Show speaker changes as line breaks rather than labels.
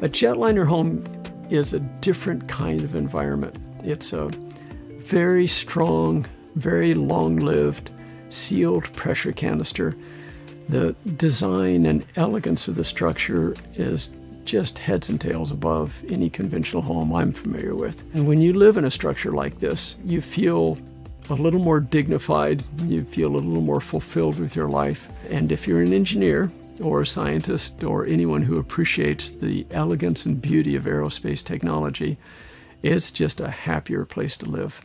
A jetliner home is a different kind of environment. It's a very strong, very long-lived, sealed pressure canister. The design and elegance of the structure is just heads and tails above any conventional home I'm familiar with. And when you live in a structure like this, you feel a little more dignified, you feel a little more fulfilled with your life. And if you're an engineer or a scientist or anyone who appreciates the elegance and beauty of aerospace technology, it's just a happier place to live.